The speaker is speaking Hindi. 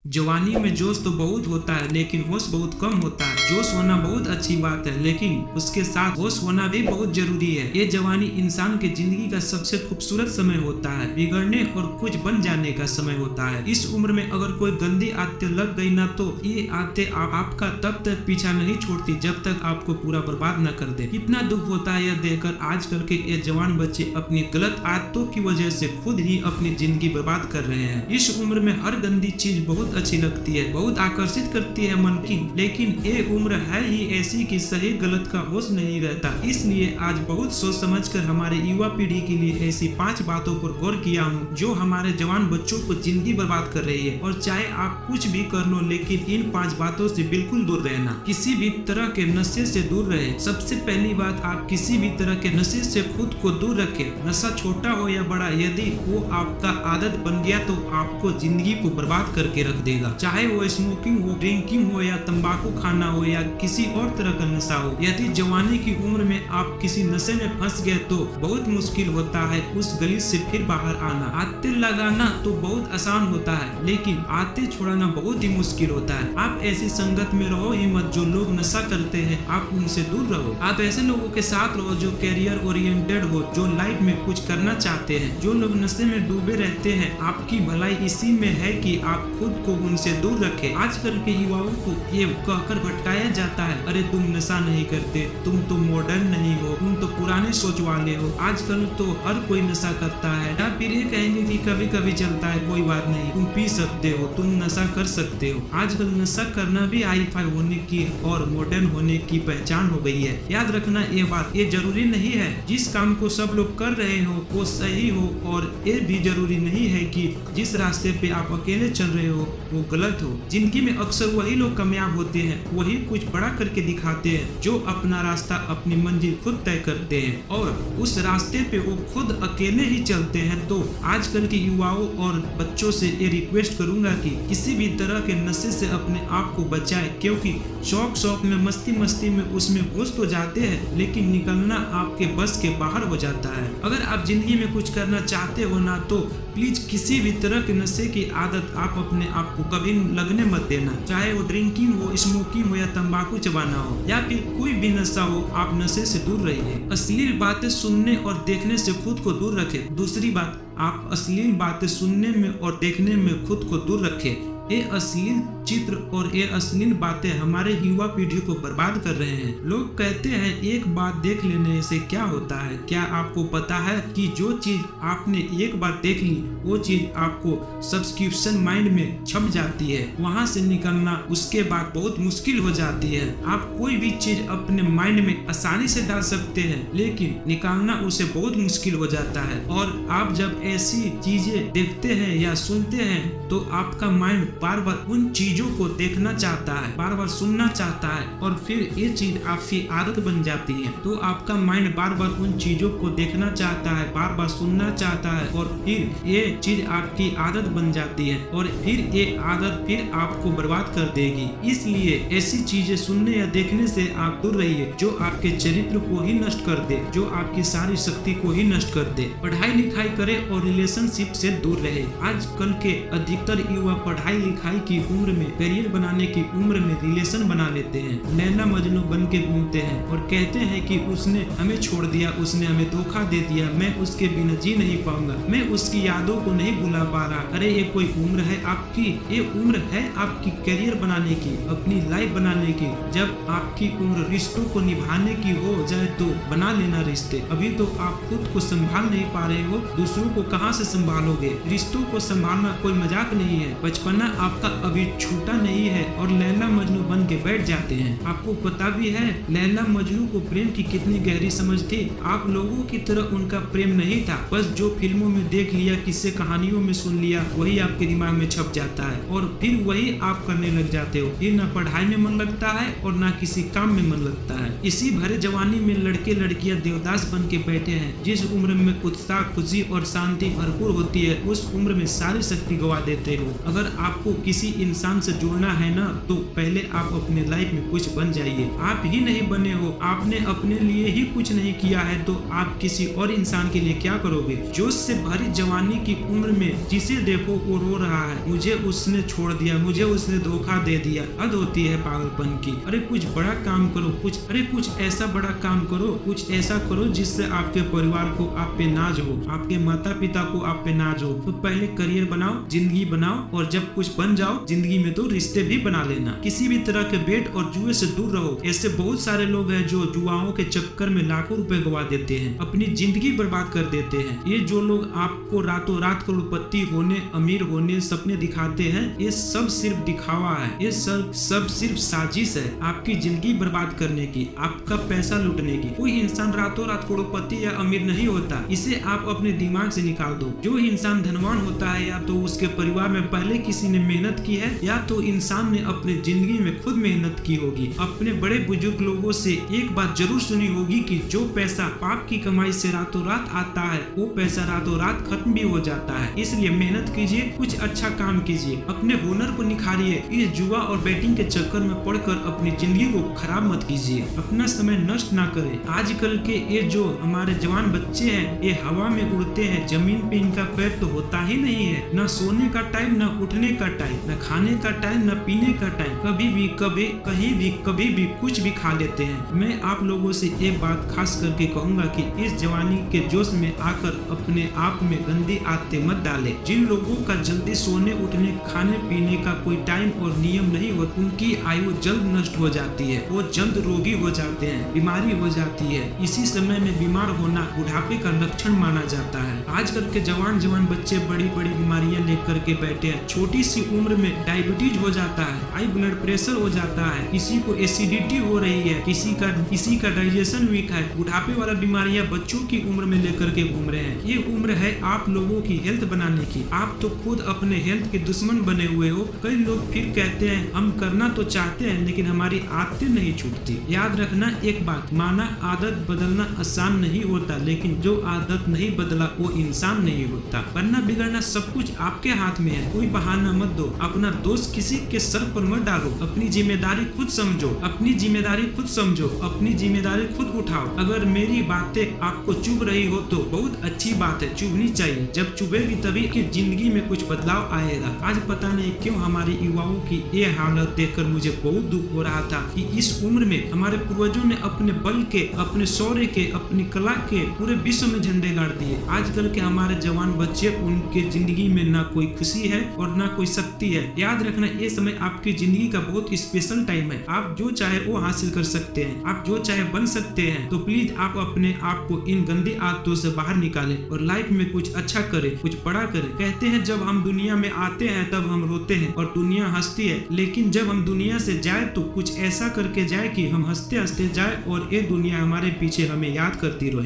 जवानी में जोश तो बहुत होता है लेकिन होश बहुत कम होता है। जोश होना बहुत अच्छी बात है लेकिन उसके साथ होश होना भी बहुत जरूरी है। ये जवानी इंसान के जिंदगी का सबसे खूबसूरत समय होता है, बिगड़ने और कुछ बन जाने का समय होता है। इस उम्र में अगर कोई गंदी आदतें लग गई ना तो ये आदतें आपका तब तक पीछा नहीं छोड़ती जब तक आपको पूरा बर्बाद न कर दे। कितना दुख होता है यह देखकर आजकल के ये जवान बच्चे अपनी गलत आदतों की वजह से खुद ही अपनी जिंदगी बर्बाद कर रहे हैं। इस उम्र में हर गंदी चीज बहुत अच्छी लगती है, बहुत आकर्षित करती है मन की, लेकिन ये उम्र है ही ऐसी कि सही गलत का होश नहीं रहता। इसलिए आज बहुत सोच समझकर हमारे युवा पीढ़ी के लिए ऐसी 5 बातों पर गौर किया हूँ जो हमारे जवान बच्चों को जिंदगी बर्बाद कर रही है। और चाहे आप कुछ भी कर लो लेकिन इन 5 बातों से बिल्कुल दूर रहना। किसी भी तरह के नशे से दूर रहे। सबसे पहली बात, आप किसी भी तरह के नशे से खुद को दूर रखें। नशा छोटा हो या बड़ा, यदि वो आपका आदत बन गया तो आपको जिंदगी को बर्बाद करके रख देगा। चाहे वो स्मोकिंग हो, ड्रिंकिंग हो या तंबाकू खाना हो या किसी और तरह का नशा हो। यदि जवानी की उम्र में आप किसी नशे में फंस गए तो बहुत मुश्किल होता है उस गली से फिर बाहर आना। आदतें लगाना तो बहुत आसान होता है लेकिन आदतें छोड़ाना बहुत ही मुश्किल होता है। आप ऐसी संगत में रहो ही मत जो लोग नशा करते हैं, आप उनसे दूर रहो। आप ऐसे लोगों के साथ रहो जो कैरियर ओरिएंटेड हो, जो लाइफ में कुछ करना चाहते हैं। जो लोग नशे में डूबे रहते हैं, आपकी भलाई इसी में है कि आप खुद को उनसे दूर रखें। आजकल के युवाओं को ये कहकर भटकाया जाता है, अरे तुम नशा नहीं करते, तुम तो मॉडर्न नहीं हो, तुम तो पुराने सोच वाले हो। आजकल तो हर कोई नशा करता है। या फिर ये कहेंगे कि कभी कभी चलता है, कोई बात नहीं, तुम पी सकते हो, तुम नशा कर सकते हो। आजकल नशा करना भी हाई-फाई होने की और मॉडर्न होने की पहचान हो गई है। याद रखना ये बात, ये जरूरी नहीं है जिस काम को सब लोग कर रहे हो वो सही हो, और ये भी जरूरी नहीं है कि जिस रास्ते पे आप अकेले चल रहे हो वो गलत हो। जिंदगी में अक्सर वही लोग कामयाब होते हैं, वही कुछ बड़ा करके दिखाते हैं जो अपना रास्ता, अपनी मंजिल खुद तय करते हैं और उस रास्ते पे वो खुद अकेले ही चलते हैं। तो आजकल के युवाओं और बच्चों से ये रिक्वेस्ट करूंगा कि किसी भी तरह के नशे से अपने आप को बचाएं, क्योंकि शौक में, मस्ती में उसमें घुस तो जाते हैं लेकिन निकलना आपके बस के बाहर हो जाता है। अगर आप जिंदगी में कुछ करना चाहते हो ना तो प्लीज किसी भी तरह के नशे की आदत आप अपने आप को कभी लगने मत देना। चाहे वो ड्रिंकिंग हो, स्मोकिंग हो या तंबाकू चबाना हो या फिर कोई भी नशा हो, आप नशे से दूर रहिए। अश्लील बातें सुनने और देखने से खुद को दूर रखें। दूसरी बात, आप अश्लील बातें सुनने में और देखने में खुद को दूर रखें। ये अश्लील चित्र और ये अश्लील बातें हमारे युवा पीढ़ी को बर्बाद कर रहे हैं। लोग कहते हैं एक बार देख लेने से क्या होता है। क्या आपको पता है कि जो चीज आपने एक बार देख ली वो चीज आपको सब्सक्रिप्शन माइंड में छप जाती है, वहां से निकलना उसके बाद बहुत मुश्किल हो जाती है। आप कोई भी चीज अपने माइंड में आसानी से डाल सकते हैं लेकिन निकालना उसे बहुत मुश्किल हो जाता है। और आप जब ऐसी चीजें देखते हैं या सुनते हैं तो आपका माइंड बार बार उन चीजों को देखना चाहता है, बार बार सुनना चाहता है और फिर ये चीज आपकी आदत बन जाती है। तो आपका माइंड बार बार उन चीजों को देखना चाहता है, बार बार सुनना चाहता है और फिर ये चीज आपकी आदत बन जाती है और फिर ये आदत फिर आपको बर्बाद कर देगी। इसलिए ऐसी चीजें सुनने या देखने से आप दूर रहिए जो आपके चरित्र को ही नष्ट कर दे, जो आपकी सारी शक्ति को ही नष्ट कर दे। पढ़ाई लिखाई करे और रिलेशनशिप से दूर रहे। आजकल के अधिकतर युवा पढ़ाई लिखाई की उम्र में, करियर बनाने की उम्र में रिलेशन बना लेते हैं। लैला मजनू बन के घूमते हैं और कहते हैं कि उसने हमें छोड़ दिया, उसने हमें धोखा दे दिया, मैं उसके बिना जी नहीं पाऊंगा, मैं उसकी यादों को नहीं भुला पा रहा। अरे ये कोई उम्र है आपकी? ये उम्र है आपकी करियर बनाने की, अपनी लाइफ बनाने की। जब आपकी उम्र रिश्तों को निभाने की हो जाए तो बना लेना रिश्ते। अभी तो आप खुद को संभाल नहीं पा रहे हो, दूसरों को कहाँ से संभालोगे? रिश्तों को संभालना कोई मजाक नहीं है। बचपना आपका अभी छूटा नहीं है और लैला मजनू बन के बैठ जाते हैं। आपको पता भी है लैला मजनू को प्रेम की कितनी गहरी समझ थी। आप लोगों की तरह उनका प्रेम नहीं था, बस जो फिल्मों में देख लिया, किस्से कहानियों में सुन लिया, वही आपके दिमाग में छप जाता है और फिर वही आप करने लग जाते हो। फिर ना पढ़ाई में मन लगता है और ना किसी काम में मन लगता है। इसी भरे जवानी में लड़के लड़कियां देवदास बन के बैठे हैं। जिस उम्र में उत्साह, खुशी और शांति भरपूर होती है उस उम्र में सारी शक्ति गवा देते हो। अगर आपको आपको किसी इंसान से जुड़ना है ना, तो पहले आप अपने लाइफ में कुछ बन जाइए। आप ही नहीं बने हो, आपने अपने लिए ही कुछ नहीं किया है, तो आप किसी और इंसान के लिए क्या करोगे। जोश से भरी जवानी की उम्र में जिसे देखो वो रो रहा है, मुझे उसने छोड़ दिया, मुझे उसने धोखा दे दिया। हद होती है पागलपन की। अरे कुछ बड़ा काम करो, कुछ ऐसा बड़ा काम करो, कुछ ऐसा करो जिससे आपके परिवार को आप पे नाज हो, आपके माता पिता को आप पे नाज हो। तो पहले करियर बनाओ, जिंदगी बनाओ, और जब कुछ बन जाओ जिंदगी में तो रिश्ते भी बना लेना। किसी भी तरह के बेट और जुए से दूर रहो। ऐसे बहुत सारे लोग हैं जो जुआओं के चक्कर में लाखों रुपए गवा देते हैं, अपनी जिंदगी बर्बाद कर देते हैं। ये जो लोग आपको रातों रात करोड़पति होने, अमीर होने सपने दिखाते हैं, ये सब सिर्फ दिखावा है, ये सब सिर्फ साजिश है आपकी जिंदगी बर्बाद करने की, आपका पैसा लूटने की। कोई इंसान रातों रात करोड़पति या अमीर नहीं होता, इसे आप अपने दिमाग से निकाल दो। जो इंसान धनवान होता है या तो उसके परिवार में पहले किसी ने मेहनत की है, या तो इंसान ने अपने जिंदगी में खुद मेहनत की होगी। अपने बड़े बुजुर्ग लोगों से एक बात जरूर सुनी होगी कि जो पैसा पाप की कमाई से रातों रात आता है, वो पैसा रातों रात खत्म भी हो जाता है। इसलिए मेहनत कीजिए, कुछ अच्छा काम कीजिए, अपने हुनर को निखारिए। इस जुआ और बैटिंग के चक्कर में पड़कर अपनी जिंदगी को खराब मत कीजिए, अपना समय नष्ट ना करें। आजकल के ये जो हमारे जवान बच्चे हैं, ये हवा में उड़ते हैं, जमीन पे इनका पैर तो होता ही नहीं है। न सोने का टाइम, न उठने का टाइम, न खाने का टाइम, न पीने का टाइम। कभी भी कभी भी कुछ भी खा लेते हैं। मैं आप लोगों से एक बात खास करके कहूंगा कि इस जवानी के जोश में आकर अपने आप में गंदी आदतें मत डालें। जिन लोगों का जल्दी सोने, उठने, खाने पीने का कोई टाइम और नियम नहीं होता, उनकी आयु जल्द नष्ट हो जाती है, वो जल्द रोगी हो जाते हैं, बीमारी हो जाती है। इसी समय में बीमार होना बुढ़ापे का लक्षण माना जाता है। आजकल के जवान बच्चे बड़ी बड़ी बीमारियां लेकर के बैठे हैं। छोटी सी उम्र में डायबिटीज हो जाता है, हाई ब्लड प्रेशर हो जाता है, किसी को एसिडिटी हो रही है, किसी का डाइजेशन वीक है। बुढ़ापे वाला बीमारियां बच्चों की उम्र में लेकर के घूम रहे हैं। ये उम्र है आप लोगों की हेल्थ बनाने की। आप तो खुद अपने हेल्थ के दुश्मन बने हुए हो। कई लोग फिर कहते हैं हम करना तो चाहते हैं लेकिन हमारी आदतें नहीं छूटती। याद रखना एक बात, माना आदत बदलना आसान नहीं होता, लेकिन जो आदत नहीं बदला वो इंसान नहीं होता। बनना बिगड़ना सब कुछ आपके हाथ में है। कोई बहाना मत दो, अपना दोष किसी के सर पर मत डालो। अपनी जिम्मेदारी खुद समझो, अपनी जिम्मेदारी खुद उठाओ। अगर मेरी बातें आपको चुभ रही हो तो बहुत अच्छी बात है, चुभनी चाहिए। जब चुभेगी तभी कि जिंदगी में कुछ बदलाव आएगा। आज पता नहीं क्यों हमारी युवाओं की ये हालत देखकर मुझे बहुत दुख हो रहा था कि इस उम्र में हमारे पूर्वजों ने अपने बल के, अपने शौर्य के, अपनी कला के पूरे विश्व में झंडे गाड़ दिए। आजकल के हमारे जवान बच्चे, उनके जिंदगी में ना कोई खुशी है और ना कोई शक्ति है। याद रखना ये समय आपकी जिंदगी का बहुत स्पेशल टाइम है। आप जो चाहे वो हासिल कर सकते हैं, आप जो चाहे बन सकते हैं। तो प्लीज आप अपने आप को इन गंदी आदतों से बाहर निकालें और लाइफ में कुछ अच्छा करें, कुछ बड़ा करें। कहते हैं जब हम दुनिया में आते हैं तब हम रोते हैं और दुनिया हंसती है, लेकिन जब हम दुनिया से जाए तो कुछ ऐसा करके जाए कि हम हंसते हंसते जाए और ये दुनिया हमारे पीछे हमें याद करती रहे।